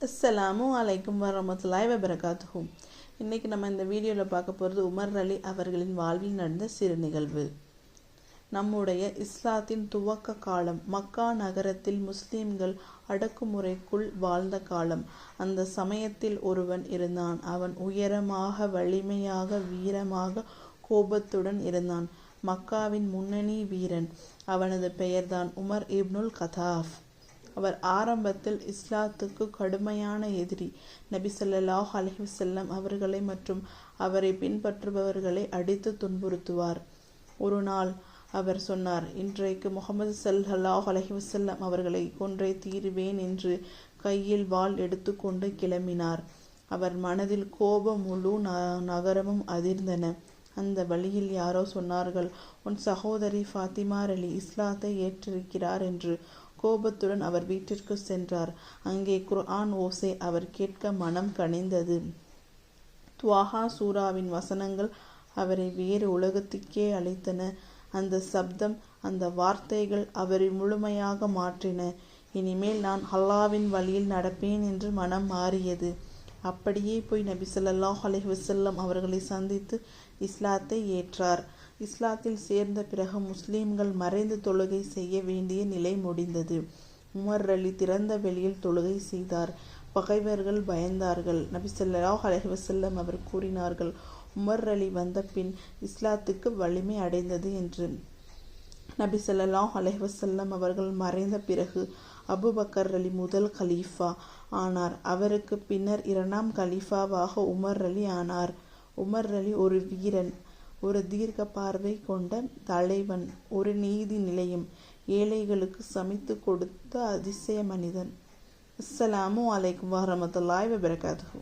அஸ்ஸலாமு அலைக்கும் வரமத்துல்லாஹி வபரகாத்துஹு. இன்றைக்கி நம்ம இந்த வீடியோவில் பார்க்க போகிறது உமர் அலி அவர்களின் வாழ்வில் நடந்த சிறு நிகழ்வு. நம்முடைய இஸ்லாத்தின் துவக்க காலம். மக்கா நகரத்தில் முஸ்லிம்கள் அடக்குமுறைக்குள் வாழ்ந்த காலம். அந்த சமயத்தில் ஒருவன் இருந்தான். அவன் உயரமாக, வலிமையாக, வீரமாக, கோபத்துடன் இருந்தான். மக்காவின் முன்னணி வீரன். அவனது பெயர்தான் உமர் இப்னுல் கத்தாஃப். அவர் ஆரம்பத்தில் இஸ்லாத்துக்கு கடுமையான எதிரி. நபி ஸல்லல்லாஹு அலைஹி வஸல்லம் அவர்களை மற்றும் அவரை பின்பற்றுபவர்களை அடித்து துன்புறுத்துவார். ஒரு நாள் அவர் சொன்னார், இன்றைக்கு முஹம்மது ஸல்லல்லாஹு அலைஹி வஸல்லம் அவர்களை கொன்றே தீருவேன் என்று கையில் வாள் எடுத்துக்கொண்டு கிளம்பினார். அவர் மனதில் கோபம். முழு நகரமும் அதிர்ந்தன. அந்த வழியில் யாரோ சொன்னார்கள், உன் சகோதரி ஃபாத்திமா அலி இஸ்லாத்தை ஏற்றிருக்கிறார் என்று. கோபத்துடன் அவர் வீட்டிற்கு சென்றார். அங்கே குர்ஆன் ஓசை அவர் கேட்க மனம் கனிந்தது. துவாஹா சூராவின் வசனங்கள் அவரை வேறு உலகத்துக்கே அழைத்தன. அந்த சப்தம், அந்த வார்த்தைகள் அவரை முழுமையாக மாற்றின. இனிமேல் நான் அல்லாவின் வழியில் நடப்பேன் என்று மனம் மாறியது. அப்படியே போய் நபி ஸல்லல்லாஹு அலைஹி வஸல்லம் அவர்களை சந்தித்து இஸ்லாத்தை ஏற்றார். இஸ்லாத்தில் சேர்ந்த பிறகு முஸ்லிம்கள் மறைந்து தொழுகை செய்ய வேண்டிய நிலை முடிந்தது. உமர் அலி திறந்த வெளியில் தொழுகை செய்தார். பகைவர்கள் பயந்தார்கள். நபி ஸல்லல்லாஹு அலைஹி வஸல்லம் அவர் கூறினார்கள், உமர் அலி வந்த பின் இஸ்லாத்துக்கு வலிமை அடைந்தது என்று. நபி ஸல்லல்லாஹு அலைஹி வஸல்லம் அவர்கள் மறைந்த பிறகு அபூபக்கர் அலி முதல் கலீஃபா ஆனார். அவருக்கு பின்னர் இரண்டாம் கலீஃபாவாக உமர் அலி ஆனார். உமர் அலி ஒரு வீரன், ஒரு தீர்க்க பார்வை கொண்ட தலைவன், ஒரு நீதி நிலையம், ஏழைகளுக்கு சமைத்து கொடுத்த அதிசய மனிதன். அஸ்ஸலாமு அலைக்கும் வரமத்துல்லாஹி வபரகாத்துஹு.